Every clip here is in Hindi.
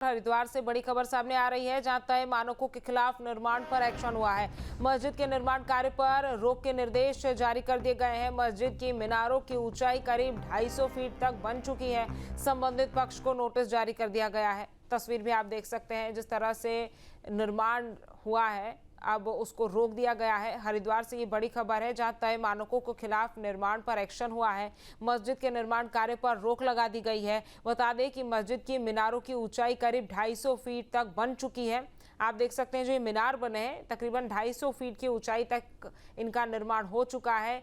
हरिद्वार से बड़ी खबर सामने आ रही है, जहां तय मानकों के खिलाफ निर्माण पर एक्शन हुआ है। मस्जिद के निर्माण कार्य पर रोक के निर्देश जारी कर दिए गए हैं। मस्जिद की मीनारों की ऊंचाई करीब 250 फीट तक बन चुकी है। संबंधित पक्ष को नोटिस जारी कर दिया गया है। तस्वीर भी आप देख सकते हैं, जिस तरह से निर्माण हुआ है अब उसको रोक दिया गया है। हरिद्वार से ये बड़ी खबर है, जहां तय मानकों के खिलाफ निर्माण पर एक्शन हुआ है। मस्जिद के निर्माण कार्य पर रोक लगा दी गई है। बता दें कि मस्जिद की मीनारों की ऊंचाई करीब 250 फीट तक बन चुकी है। आप देख सकते हैं जो ये मीनार बने हैं तकरीबन 250 फीट की ऊंचाई तक इनका निर्माण हो चुका है।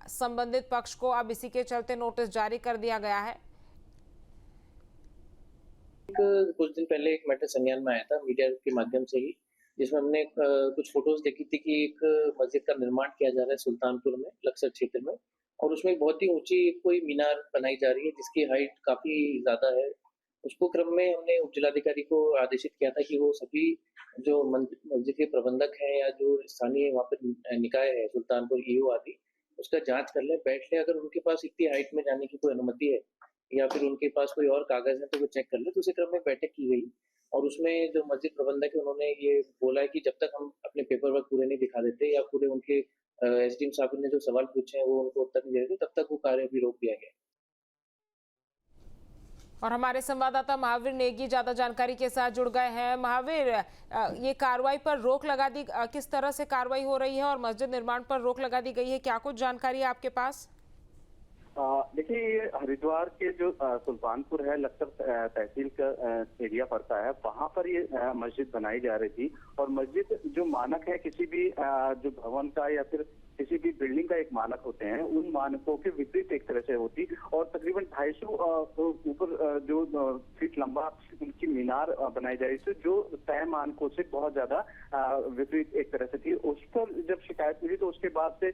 संबंधित पक्ष को अब इसी के चलते नोटिस जारी कर दिया गया है। कुछ दिन पहले एक मैटर संज्ञान में आया था मीडिया के माध्यम से ही, जिसमें हमने कुछ फोटोज देखी थी कि एक मस्जिद का निर्माण किया जा रहा है सुल्तानपुर में, लक्सर क्षेत्र में, और उसमें बहुत ही ऊंची कोई मीनार बनाई जा रही है जिसकी हाइट काफी ज्यादा है। उसको क्रम में हमने उप जिलाधिकारी को आदेशित किया था कि वो सभी जो मस्जिद के प्रबंधक हैं या जो स्थानीय वहाँ पर निकाय है, सुल्तानपुर ईओ आदि, उसका जांच कर ले, बैठ ले। अगर उनके पास इतनी हाइट में जाने की कोई अनुमति है या फिर उनके पास कोई और कागज है तो वो चेक कर ले। तो उसी क्रम में बैठक की गई और उसमें जो मस्जिद प्रबंधक है उन्होंने ये बोला है कि जब तक हम अपने पेपर वर्क पूरे नहीं दिखा देते या पूरे उनके एसडीएम साहब ने जो सवाल पूछे हैं वो उनको उत्तर नहीं दे रहे, तब तक वो कार्य भी रोक दिया गया। और हमारे संवाददाता महावीर नेगी ज्यादा जानकारी के साथ जुड़ गए हैं। महावीर, ये कार्रवाई पर रोक लगा दी, किस तरह से कार्रवाई हो रही है और मस्जिद निर्माण पर रोक लगा दी गई है, क्या कुछ जानकारी है आपके पास? देखिए, हरिद्वार के जो सुल्तानपुर है, लक्सर तहसील का एरिया पड़ता है, वहां पर ये मस्जिद बनाई जा रही थी। और मस्जिद जो मानक है किसी भी जो भवन का या फिर किसी भी बिल्डिंग का एक मानक होते हैं, उन मानकों के विपरीत एक तरह से होती और तकरीबन 250 ऊपर जो फीट लंबा उनकी मीनार बनाई जा रही थी, जो तय मानकों से बहुत ज्यादा विपरीत एक तरह से थी। उस पर जब शिकायत मिली तो उसके बाद से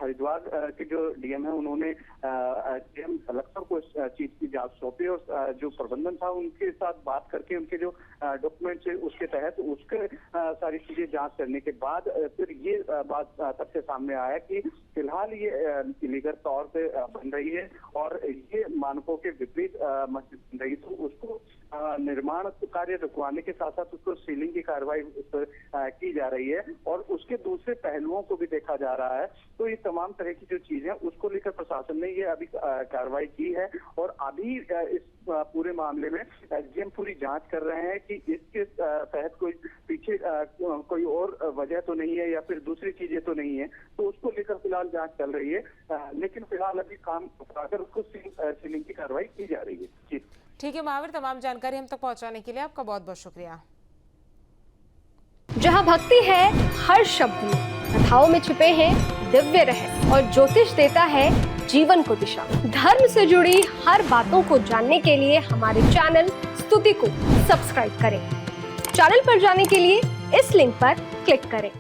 हरिद्वार के जो डीएम है उन्होंने डीएम लक्सर को इस चीज की जांच सौंपी और जो प्रबंधन था उनके साथ बात करके उनके जो डॉक्यूमेंट्स है उसके तहत उसके सारी चीजें जांच करने के बाद फिर ये बात तथ्य सामने आया कि फिलहाल ये इलीगल तौर पे बन रही है और ये मानकों के विपरीत मस्जिद बन रही, तो उसको निर्माण कार्य रुकवाने के साथ साथ उसको सीलिंग की कार्रवाई की जा रही है और उसके दूसरे पहलुओं को भी देखा जा रहा है। तो ये तमाम तरह की जो चीजें उसको लेकर प्रशासन ने ये अभी कार्रवाई की है और अभी इस पूरे मामले में एसडीएम पूरी जांच कर रहे हैं कि इसके तहत कोई पीछे कोई और वजह तो नहीं है या फिर दूसरी चीजें तो नहीं है, तो उसको लेकर फिलहाल जांच चल रही है। लेकिन फिलहाल अभी काम कराकर उसको सीलिंग की कार्रवाई की जा रही है। जी ठीक है महावीर, तमाम जानकारी हम तक पहुंचाने के लिए आपका बहुत बहुत शुक्रिया। जहां भक्ति है हर शब्द में, कथाओं में छुपे हैं दिव्य रहस्य और ज्योतिष देता है जीवन को दिशा। धर्म से जुड़ी हर बातों को जानने के लिए हमारे चैनल स्तुति को सब्सक्राइब करें। चैनल पर जाने के लिए इस लिंक पर क्लिक करें।